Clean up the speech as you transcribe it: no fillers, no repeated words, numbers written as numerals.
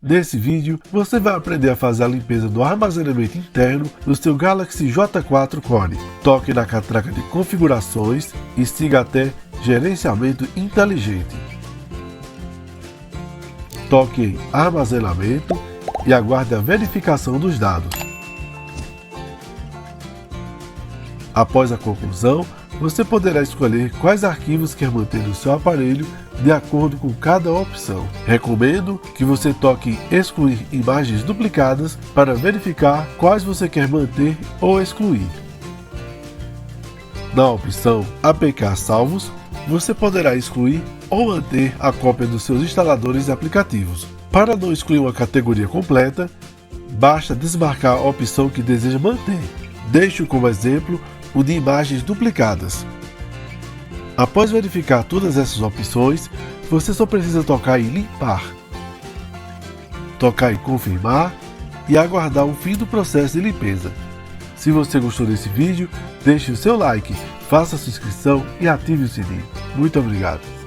Nesse vídeo, você vai aprender a fazer a limpeza do armazenamento interno do seu Galaxy J4 Core. Toque na catraca de configurações e siga até gerenciamento inteligente. Toque em armazenamento e aguarde a verificação dos dados. Após a conclusão, você poderá escolher quais arquivos quer manter no seu aparelho de acordo com cada opção. Recomendo que você toque em excluir imagens duplicadas para verificar quais você quer manter ou excluir. Na opção APK salvos, você poderá excluir ou manter a cópia dos seus instaladores e aplicativos. Para não excluir uma categoria completa, basta desmarcar a opção que deseja manter. Deixe como exemplo o de imagens duplicadas. Após verificar todas essas opções, você só precisa tocar em limpar, tocar em confirmar e aguardar o fim do processo de limpeza. Se você gostou desse vídeo, deixe o seu like, faça sua inscrição e ative o sininho. Muito obrigado!